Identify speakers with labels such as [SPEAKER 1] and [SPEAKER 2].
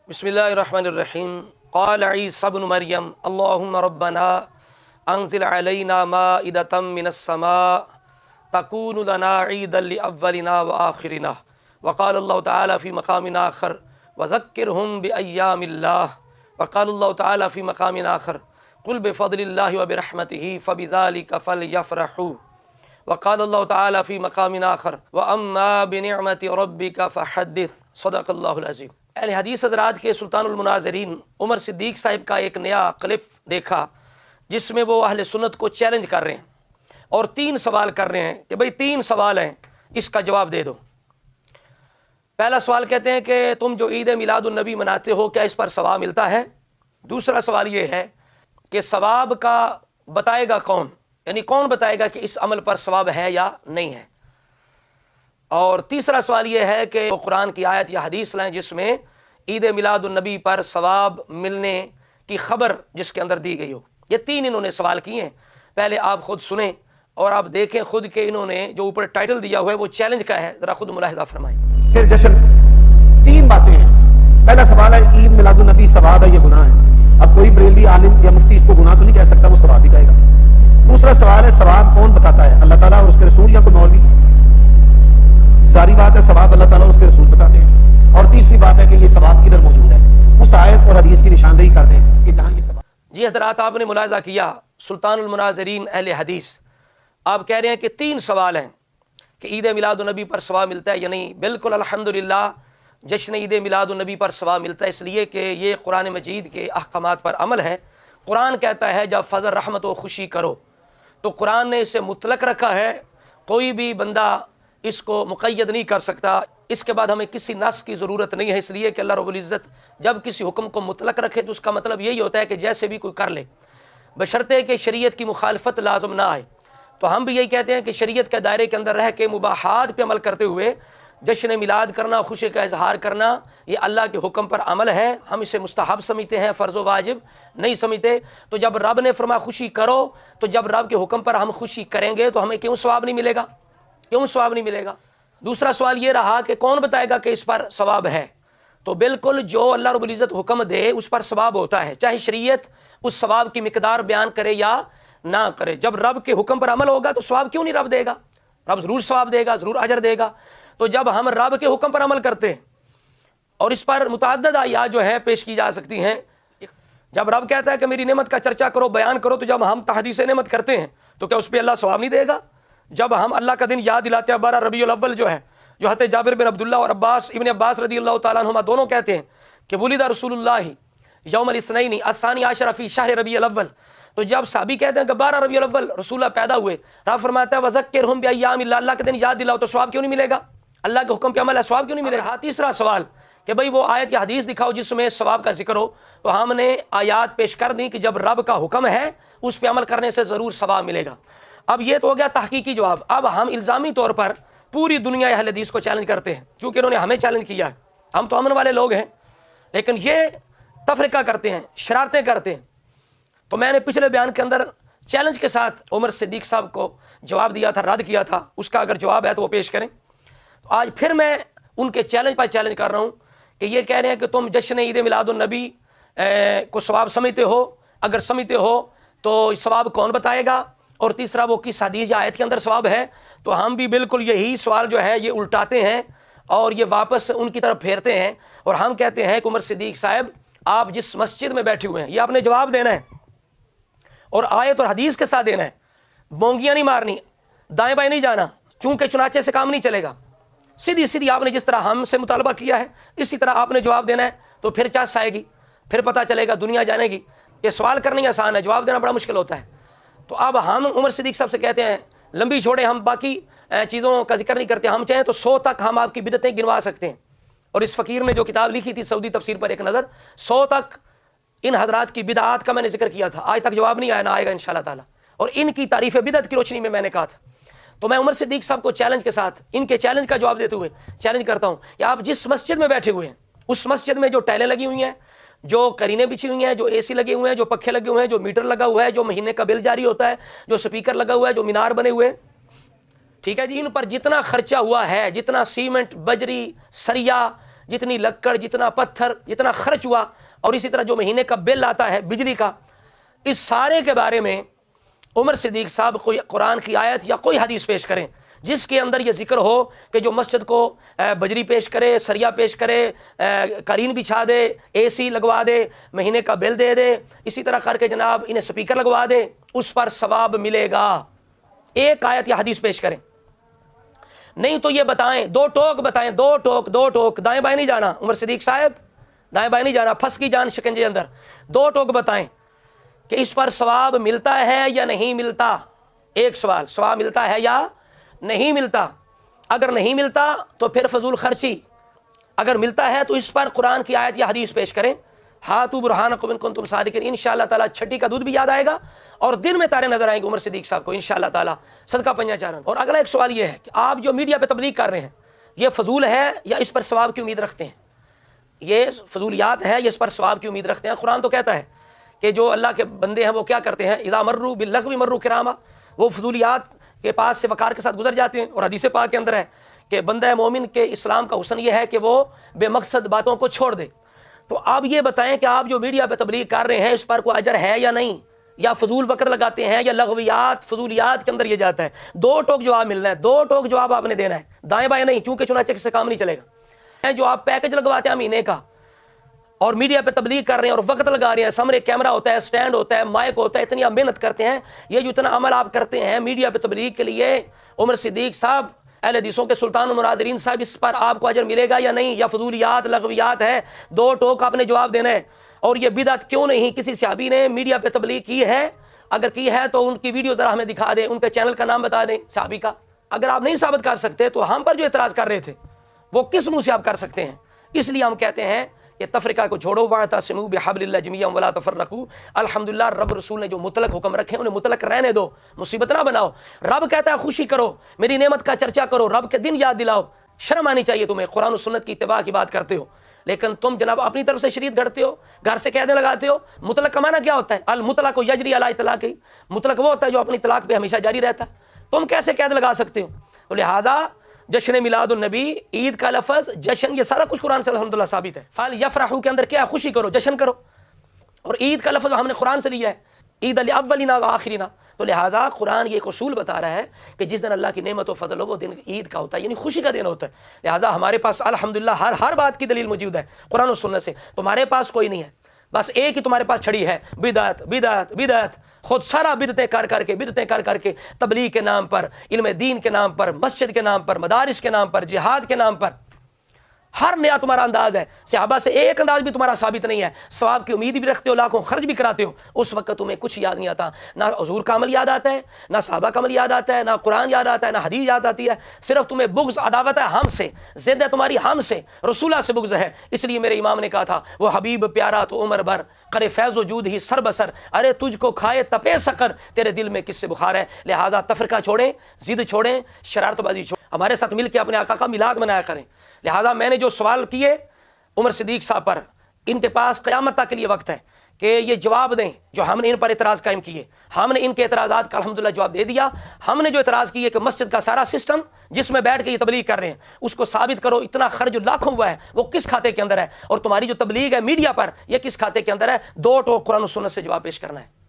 [SPEAKER 1] बिस्मिल्लाहिर्रहमानिर्रहीम। क़ाल ईसा इब्न मरियम अल्लाहुम्मा रब्बना अंज़िल अलैना माइदतम मिनस्समा तकूनु लना ईदन लिअव्वलिना व आखिरिना व क़ाल अल्लाहु तआला फ़ी मक़ामिन आख़र व ज़क्किरहुम बिअय्यामिल्लाह व क़ाल अल्लाहु तआला फ़ी मक़ामिन आख़र क़ुल बिफ़ज़लिल्लाहि व बिरहमतिही फ़बिज़ालिका फ़लयफ़रहू व क़ाल अल्लाहु तआला फ़ी मक़ामिन आख़र व अम्मा बिनिअमति रब्बिका फ़हद्दिस। सदक़ल्लाहुल अज़ीम। अहले हदीस हज़रात के सुल्तानुल मुनाज़िरीन उमर सिद्दीक़ साहिब का एक नया क्लिप देखा जिसमें वो अहले सुन्नत को चैलेंज कर रहे हैं और 3 सवाल कर रहे हैं कि भाई 3 सवाल हैं, इसका जवाब दे दो। पहला सवाल कहते हैं कि तुम जो ईद मिलादुन नबी मनाते हो क्या इस पर सवाब मिलता है। दूसरा सवाल ये है कि सवाब का बताएगा कौन, यानी कौन बताएगा कि इस अमल पर सवाब है या नहीं है। और तीसरा सवाल यह है कि वो कुरान की आयत या हदीस लाएं जिसमें ईद मिलादुन नबी पर सवाब मिलने की खबर जिसके अंदर दी गई हो। ये 3 इन्होंने सवाल किए हैं। पहले आप खुद सुने और आप देखें खुद के इन्होंने जो ऊपर टाइटल दिया हुआ है वो चैलेंज का है, जरा खुद मुलाहिजा फरमाएं।
[SPEAKER 2] फिर जश्न 3 बातें हैं। पहला सवाल है ईद मिलादुन नबी सवाब है ये गुनाह है। अब कोई बरेलवी आलिम या मुफ्ती इसको गुनाह तो नहीं कह सकता, वो सवाब ही कहेगा। दूसरा सवाल है सवाब कौन बताता है, अल्लाह ताला और उसके रसूल या कोई मौलवी। सारी बात है सवाब अल्लाह ताला और उसके रसूल बताते हैं। और तीसरी बात है कि ये सवाब किधर मौजूद है, उस आयत और हदीस की निशानदेही कर दें कि जहां ये सवाब।
[SPEAKER 1] जी हज़रात, आपने मुलाहिजा किया सुल्तानुल मुनाज़िरीन अहले हदीस, आप कह रहे हैं कि 3 सवाल हैं कि ईद मिलादुन नबी पर सवाब मिलता है या नहीं। बिल्कुल अल्हम्दुलिल्लाह, जश्न ईद मिलादुन नबी पर सवाब मिलता है, इसलिए कि ये कुरान मजीद के अहकामात पर अमल है। कुरान कहता है जब फजल रहमत व खुशी करो, तो कुरान ने इसे मुतलक रखा है, कोई भी बंदा इसको मुक़य्यद नहीं कर सकता। इसके बाद हमें किसी नस की ज़रूरत नहीं है, इसलिए कि अल्लाह रब्बुल इज़्ज़त जब किसी हुक्म को मुतलक रखे तो उसका मतलब यही होता है कि जैसे भी कोई कर ले, बशर्ते कि शरीयत की मुखालफत लाजम ना आए। तो हम भी यही कहते हैं कि शरीयत के दायरे के अंदर रह के मुबाहात पे अमल करते हुए जश्न मिलाद करना, खुशी का इजहार करना, ये अल्लाह के हुक्म पर अमल है। हम इसे मुस्तहब समझते हैं, फ़र्ज़ व वाजिब नहीं समझते। तो जब रब ने फरमा खुशी करो, तो जब रब के हुक्म पर हम खुशी करेंगे तो हमें क्यों सवाब नहीं मिलेगा, क्यों सवाब नहीं मिलेगा। दूसरा सवाल ये रहा कि कौन बताएगा कि इस पर सवाब है। तो बिल्कुल जो अल्लाह रब्बुल इज़्ज़त हुक्म दे उस पर सवाब होता है, चाहे शरीयत उस सवाब की मिकदार बयान करे या ना करे। जब रब के हुक्म पर अमल होगा तो सवाब क्यों नहीं रब देगा, रब ज़रूर सवाब देगा, ज़रूर अजर देगा। तो जब हम रब के हुक्म पर अमल करते हैं, और इस पर मुतअद्दिद आयात जो है पेश की जा सकती हैं, जब रब कहता है कि मेरी नेमत का चर्चा करो, बयान करो, तो जब हम तहदीस नेमत करते हैं तो क्या उस पर अल्लाह सवाब नहीं देगा। जब हम अल्लाह का दिन याद दिलाते हैं, 12 रबीउल अव्वल जो है, जो हज़रत जाबिर बिन अब्दुल्लाह और इब्न अब्बास रज़ियल्लाहु तआला अन्हुमा दोनों कहते हैं कि वुलिदा रसूलुल्लाह यौमल इस्नैनी अस्सानी आशरा फी शहर रबीउल अव्वल। तो जब साहबी कहते हैं कि 12 रबीउल अव्वल रसूलुल्लाह पैदा हुए, रब फरमाता है वज़क्किरहुम बिअय्यामिल्लाह, अल्लाह के दिन याद दिलाओ, तो सवाब क्यों नहीं मिलेगा, अल्लाह के हुक्म पे अमल है, सवाब क्यों नहीं मिलेगा। हाँ, तीसरा सवाल कि भाई वो आयत या हदीस दिखाओ जिसमें सवाब का जिक्र हो। तो हमने आयात पेश कर दी कि जब रब का हुक्म है उस पर अमल करने से ज़रूर सवाब मिलेगा। अब ये तो हो गया तहकीकी जवाब। अब हम इल्ज़ामी तौर पर पूरी दुनिया अहले हदीस को चैलेंज करते हैं, क्योंकि इन्होंने हमें चैलेंज किया है। हम तो अमन वाले लोग हैं, लेकिन ये तफरीका करते हैं, शरारतें करते हैं। तो मैंने पिछले बयान के अंदर चैलेंज के साथ उमर सिद्दीक़ साहब को जवाब दिया था, रद्द किया था, उसका अगर जवाब है तो वो पेश करें। तो आज फिर मैं उनके चैलेंज पर चैलेंज कर रहा हूँ कि ये कह रहे हैं कि तुम जश्न ईद मिलादुन नबी को सवाब समझते हो, अगर समझते हो तो सवाब कौन बताएगा, और तीसरा वो किस हदीस या आयत के अंदर सवाब है। तो हम भी बिल्कुल यही सवाल जो है ये उल्टाते हैं और ये वापस उनकी तरफ फेरते हैं, और हम कहते हैं कि उमर सिद्दीक़ साहब आप जिस मस्जिद में बैठे हुए हैं ये आपने जवाब देना है और आयत और हदीस के साथ देना है, बोंगियाँ नहीं मारनी, दाएँ बाएँ नहीं जाना, चूँकि चुनाचे से काम नहीं चलेगा। सीधी सीधी आपने जिस तरह हमसे मुतालबा किया है इसी तरह आपने जवाब देना है। तो फिर चास आएगी, फिर पता चलेगा, दुनिया जानेगी। ये सवाल करना आसान है, जवाब देना बड़ा मुश्किल होता है। तो अब हम उमर सिद्दीक़ साहब से कहते हैं लंबी छोड़े, हम बाकी चीज़ों का जिक्र नहीं करते। हम चाहें तो 100 तक हम आपकी बिदतें गिनवा सकते हैं। और इस फ़कीर ने जो किताब लिखी थी सऊदी तफसीर पर एक नज़र, 100 तक इन हजरात की बिदात का मैंने जिक्र किया था। आज तक जवाब नहीं आया, ना आएगा इंशाअल्लाह ताला। और इनकी तारीफ़ बिदत की रोशनी में मैंने कहा था। तो मैं उमर सिद्दीक़ साहब को चैलेंज के साथ इनके चैलेंज का जवाब देते हुए चैलेंज करता हूँ कि आप जिस मस्जिद में बैठे हुए हैं उस मस्जिद में जो टाइलें लगी हुई हैं, जो करीनें बिछी हुई हैं, जो एसी लगे हुए हैं, जो पखे लगे हुए हैं, जो मीटर लगा हुआ है, जो महीने का बिल जारी होता है, जो स्पीकर लगा हुआ है, जो मीनार बने हुए, ठीक है जी, इन पर जितना खर्चा हुआ है, जितना सीमेंट, बजरी, सरिया, جتنی لکڑ، جتنا پتھر، جتنا خرچ ہوا، اور اسی طرح جو مہینے کا بل آتا ہے بجلی کا، اس سارے کے بارے میں عمر صدیق صاحب کوئی قرآن کی آیت یا کوئی حدیث پیش کریں جس کے اندر یہ ذکر ہو کہ جو مسجد کو بجری پیش کرے، سریا پیش کرے، قالین بچھا دے، اے سی لگوا دے، مہینے کا بل دے دے، اسی طرح کر کے جناب انہیں سپیکر لگوا دے، اس پر ثواب ملے گا۔ ایک آیت یا حدیث پیش کریں، نہیں تو یہ بتائیں، دو ٹوک بتائیں، دو ٹوک، دائیں بائیں نہیں جانا عمر صدیق صاحب، دائیں بائیں نہیں جانا، پھنس کی جان شکنجے اندر، دو ٹوک بتائیں کہ اس پر ثواب ملتا ہے یا نہیں ملتا۔ ایک سوال، ثواب ملتا ہے یا نہیں ملتا؟ اگر نہیں ملتا تو پھر فضول خرچی، اگر ملتا ہے تو اس پر قرآن کی آیت یا حدیث پیش کریں۔ ہاتھو برہانکم ان کنتم صادقین، انشاءاللہ تعالیٰ چھٹی کا دودھ بھی یاد آئے گا اور دن میں تارے نظر آئیں گے عمر صدیق صاحب کو انشاءاللہ تعالیٰ، صدقہ پنجہ چارن۔ اور اگلا ایک سوال یہ ہے کہ آپ جو میڈیا پہ تبلیغ کر رہے ہیں یہ فضول ہے یا اس پر ثواب کی امید رکھتے ہیں؟ یہ فضولیات ہے یا اس پر ثواب کی امید رکھتے ہیں؟ قرآن تو کہتا ہے کہ جو اللہ کے بندے ہیں وہ کیا کرتے ہیں، اذا مروا باللغو مروا کراما، وہ فضولیات کے پاس سے وقار کے ساتھ گزر جاتے ہیں۔ اور حدیث پاک کے اندر ہے کہ بندہ مومن کے اسلام کا حسن یہ ہے کہ وہ بے مقصد باتوں کو چھوڑ دے۔ تو آپ یہ بتائیں کہ آپ جو میڈیا پہ تبلیغ کر رہے ہیں اس پر کوئی اجر ہے یا نہیں، یا فضول وقت لگاتے ہیں، یا لغویات فضولیات کے اندر یہ جاتا ہے؟ دو ٹوک جواب ملنا ہے، دو ٹوک جواب آپ نے دینا ہے، دائیں بائیں نہیں، چونکہ چنانچہ سے کام نہیں چلے گا۔ جو آپ پیکج لگواتے ہیں مہینے کا اور میڈیا پہ تبلیغ کر رہے ہیں اور وقت لگا رہے ہیں، سامنے کیمرہ ہوتا ہے، سٹینڈ ہوتا ہے، مائک ہوتا ہے، اتنی آپ محنت کرتے ہیں، یہ جو اتنا عمل آپ کرتے ہیں میڈیا پہ تبلیغ کے لیے، عمر صدیق صاحب اہل حدیثوں کے سلطان المناظرین صاحب، اس پر آپ کو اجر ملے گا یا نہیں، یا فضولیات لغویات ہے؟ دو ٹوک آپ نے جواب دینا ہے۔ اور یہ بدعت کیوں نہیں کسی صحابی نے میڈیا پہ تبلیغ کی ہے؟ اگر کی ہے تو ان کی ویڈیو ذرا ہمیں دکھا دیں، ان کے چینل کا نام بتا دیں صحابی کا۔ اگر آپ نہیں ثابت کر سکتے تو ہم پر جو اعتراض کر رہے تھے وہ کس منہ سے آپ کر سکتے ہیں؟ اس لیے ہم کہتے ہیں کہ تفرقہ کو چھوڑو، واعتصموا بحبل اللہ جميعا ولا تفرقوا۔ الحمدللہ رب رسول نے جو مطلق حکم رکھے انہیں مطلق رہنے دو، مصیبت نہ بناؤ۔ رب کہتا ہے خوشی کرو، میری نعمت کا چرچا کرو، رب کے دن یاد دلاؤ۔ شرم آنی چاہیے تمہیں، قرآن و سنت کی اتباع کی بات کرتے ہو، لیکن تم جناب اپنی طرف سے شریعت گھڑتے ہو، گھر سے قیدیں لگاتے ہو۔ مطلق کا معنی کیا ہوتا ہے؟ المطلق یجری علی اطلاقہ، مطلق وہ ہوتا ہے جو اپنی طلاق پہ ہمیشہ جاری رہتا ہے۔ تم کیسے قید لگا سکتے ہو؟ تو لہٰذا جشن میلاد النبی، عید کا لفظ جشن، یہ سارا کچھ قرآن سے الحمدللہ ثابت ہے۔ فَلْيَفْرَحُوا کے اندر کیا ہے؟ خوشی کرو، جشن کرو۔ اور عید کا لفظ ہم نے قرآن سے لیا ہے، عید الاولینا وآخرین۔ تو لہٰذا قرآن یہ ایک اصول بتا رہا ہے کہ جس دن اللہ کی نعمت و فضل ہو وہ دن عید کا ہوتا ہے، یعنی خوشی کا دن ہوتا ہے۔ لہٰذا ہمارے پاس الحمدللہ ہر بات کی دلیل موجود ہے قرآن و سنت سے، تمہارے پاس کوئی نہیں ہے، بس ایک ہی تمہارے پاس چھڑی ہے، بدعت بدعت بدعت۔ خود سارا بدعتیں کر کے تبلیغ کے نام پر، علم دین کے نام پر، مسجد کے نام پر، مدارس کے نام پر، جہاد کے نام پر، ہر نیا تمہارا انداز ہے۔ صحابہ سے ایک انداز بھی تمہارا ثابت نہیں ہے، ثواب کی امید بھی رکھتے ہو، لاکھوں خرچ بھی کراتے ہو، اس وقت تمہیں کچھ یاد نہیں آتا، نہ حضور کا عمل یاد آتا ہے، نہ صحابہ کا عمل یاد آتا ہے، نہ قرآن یاد آتا ہے، نہ حدیث یاد آتی ہے، صرف تمہیں بغض عداوت ہے ہم سے، ضد ہے تمہاری ہم سے، رسولہ سے بغض ہے۔ اس لیے میرے امام نے کہا تھا وہ حبیب پیارا تو عمر بھر، کرے فیض وجود ہی سر بسر، ارے تجھ کو کھائے تپے سقر، تیرے دل میں کس سے بخار ہے۔ لہٰذا تفرقہ چھوڑیں، ضد چھوڑیں، شرارت بازی چھوڑیں، ہمارے ساتھ مل کے اپنے آقا کا میلاد منایا کریں۔ لہٰذا میں نے جو سوال کیے عمر صدیق صاحب پر، ان کے پاس قیامت تک کے لیے وقت ہے کہ یہ جواب دیں جو ہم نے ان پر اعتراض قائم کیے۔ ہم نے ان کے اعتراضات کا الحمدللہ جواب دے دیا۔ ہم نے جو اعتراض کیے کہ مسجد کا سارا سسٹم جس میں بیٹھ کے یہ تبلیغ کر رہے ہیں اس کو ثابت کرو، اتنا خرچ لاکھوں ہوا ہے وہ کس کھاتے کے اندر ہے، اور تمہاری جو تبلیغ ہے میڈیا پر یہ کس کھاتے کے اندر ہے؟ دو ٹوک قرآن و سنت سے جواب پیش کرنا ہے۔